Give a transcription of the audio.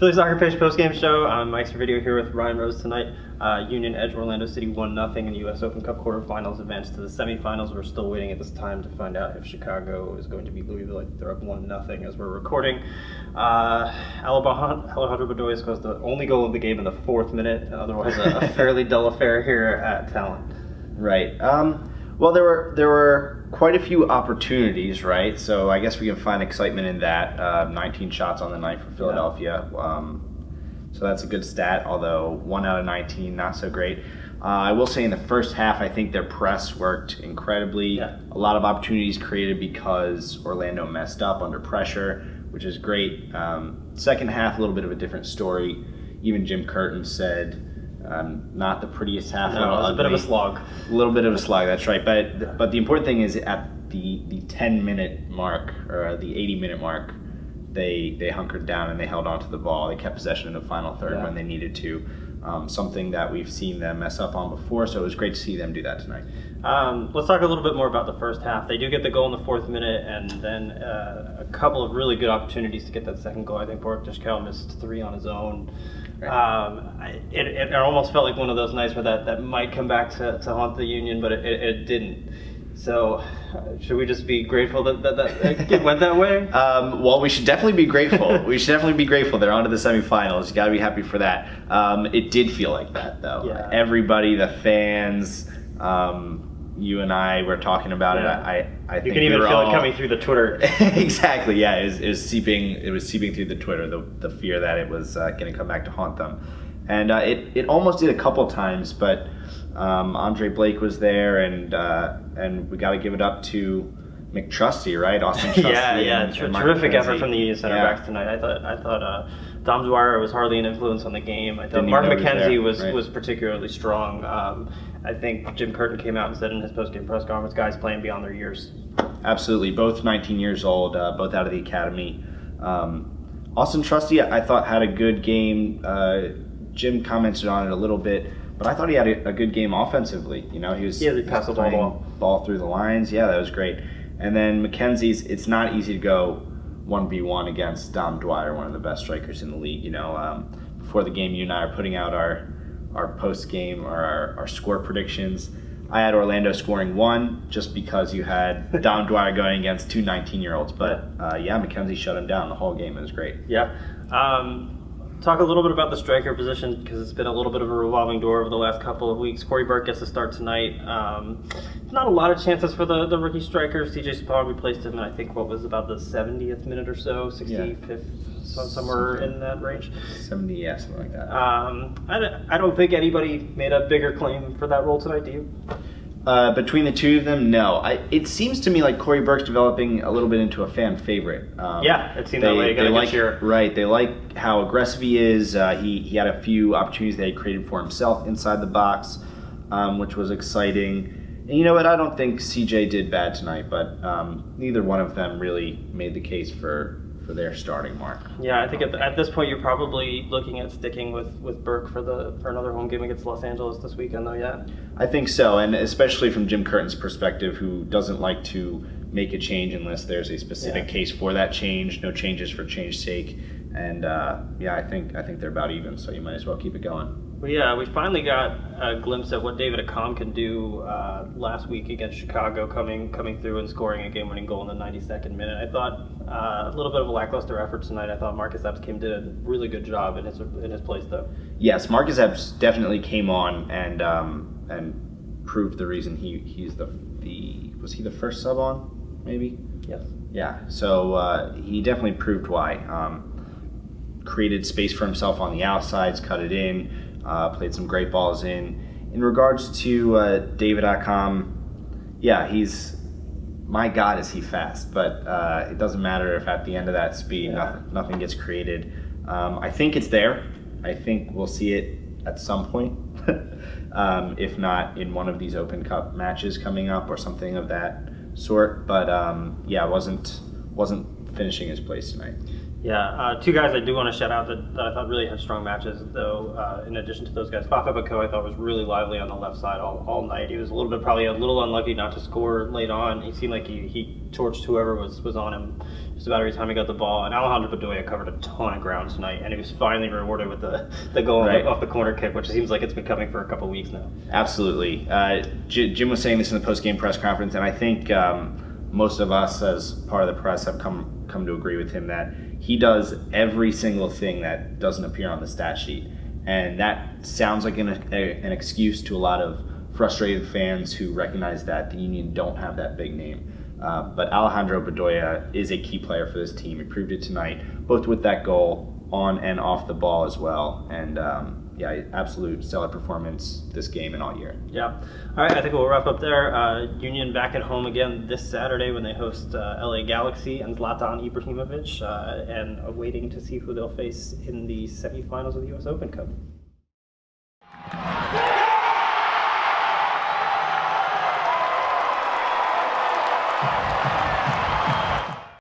Philly Soccer Pitch postgame show. I'm Mike Servedio here with Ryan Rose tonight. Union edged Orlando City 1-0 in the U.S. Open Cup quarterfinals, advanced to the semifinals. We're still waiting at this time to find out if Chicago is going to beat Louisville. They're up 1-0 as we're recording. Alejandro Bedoya scores the only goal of the game in the 4th minute. Otherwise, a fairly dull affair here at Talent. Right. Well, there were quite a few opportunities, right? So I guess we can find excitement in that. 19 shots on the night for Philadelphia. So that's a good stat, although 1 out of 19, not so great. I will say in the first half, I think their press worked incredibly. Yeah. A lot of opportunities created because Orlando messed up under pressure, which is great. Second half, a little bit of a different story. Even Jim Curtin said, not the prettiest half. No, it was a bit of a slog. A little bit of a slog, that's right. But the important thing is at the 10-minute mark, or the 80-minute mark, they hunkered down and they held on to the ball. They kept possession in the final third when they needed to. Something that we've seen them mess up on before, so it was great to see them do that tonight. Let's talk a little bit more about the first half. They do get the goal in the 4th minute, and then a couple of really good opportunities to get that second goal. I think Bork Dishkel missed 3 on his own. Right. It almost felt like one of those nights where that might come back to haunt the Union, but it didn't. So, should we just be grateful that it went that way? Well, we should definitely be grateful. We should definitely be grateful. They're on to the semifinals. You got to be happy for that. It did feel like that, though. Yeah. Everybody, the fans, you and I were talking about it. I think you can even feel it coming through the Twitter. Exactly. Yeah, it was seeping. It was seeping through the Twitter. The fear that it was going to come back to haunt them, and it almost did a couple times, but. Andre Blake was there, and we got to give it up to McTrusty, right? Austin Trusty. Terrific effort from the Union center backs tonight. I thought Dom Dwyer was hardly an influence on the game. I thought Mark McKenzie was particularly strong. I think Jim Curtin came out and said in his post-game press conference, guys playing beyond their years. Absolutely, both 19 years old, both out of the academy. Austin Trusty, I thought, had a good game. Jim commented on it a little bit. But I thought he had a good game offensively. You know, he passed the ball through the lines. Yeah, that was great. And then McKenzie's, it's not easy to go 1v1 against Dom Dwyer, one of the best strikers in the league. You know, before the game, you and I are putting out our post-game or our score predictions. I had Orlando scoring 1 just because you had Dom Dwyer going against 2 19-year-olds. But McKenzie shut him down the whole game. It was great. Yeah. Talk a little bit about the striker position because it's been a little bit of a revolving door over the last couple of weeks. Corey Burke gets to start tonight. Not a lot of chances for the rookie striker. CJ Spog replaced him in, I think, what was about the 70th minute or so, 65th, somewhere in that range. 70, yeah, something like that. I don't think anybody made a bigger claim for that role tonight, do you? Between the two of them, no. It seems to me like Corey Burke's developing a little bit into a fan favorite. It seemed that way. Right, they like how aggressive he is. He had a few opportunities that he created for himself inside the box, which was exciting. And you know what? I don't think CJ did bad tonight, but neither one of them really made the case for their starting mark. Yeah, I think at this point you're probably looking at sticking with Burke for another home game against Los Angeles this weekend, though. Yeah, I think so, and especially from Jim Curtin's perspective, who doesn't like to make a change unless there's a specific case for that change. No changes for change's sake, and I think they're about even. So you might as well keep it going. Well, yeah, we finally got a glimpse at what David Accam can do last week against Chicago, coming through and scoring a game-winning goal in the 92nd minute. I thought a little bit of a lackluster effort tonight. I thought Marcus Epps did a really good job in his place, though. Yes, Marcus Epps definitely came on and proved the reason he's was he the first sub on, maybe? Yes. Yeah, so he definitely proved why. Created space for himself on the outsides, cut it in. Played some great balls in. In regards to David Accam, my God, is he fast. But it doesn't matter if at the end of that speed, nothing gets created. I think it's there. I think we'll see it at some point, if not in one of these Open Cup matches coming up or something of that sort. But wasn't finishing his place tonight. Yeah, two guys I do want to shout out that I thought really had strong matches, though, in addition to those guys. Fafa Bako I thought was really lively on the left side all night. He was probably a little unlucky not to score late on. He seemed like he torched whoever was on him just about every time he got the ball. And Alejandro Bedoya covered a ton of ground tonight, and he was finally rewarded with the goal off the corner kick, which seems like it's been coming for a couple weeks now. Absolutely. Jim was saying this in the post-game press conference, and I think most of us as part of the press have come to agree with him that he does every single thing that doesn't appear on the stat sheet. And that sounds like an excuse to a lot of frustrated fans who recognize that the Union don't have that big name. But Alejandro Bedoya is a key player for this team. He proved it tonight, both with that goal on and off the ball as well. And absolute stellar performance this game and all year. Yeah. All right, I think we'll wrap up there. Union back at home again this Saturday when they host LA Galaxy and Zlatan Ibrahimovic, and waiting to see who they'll face in the semifinals of the U.S. Open Cup.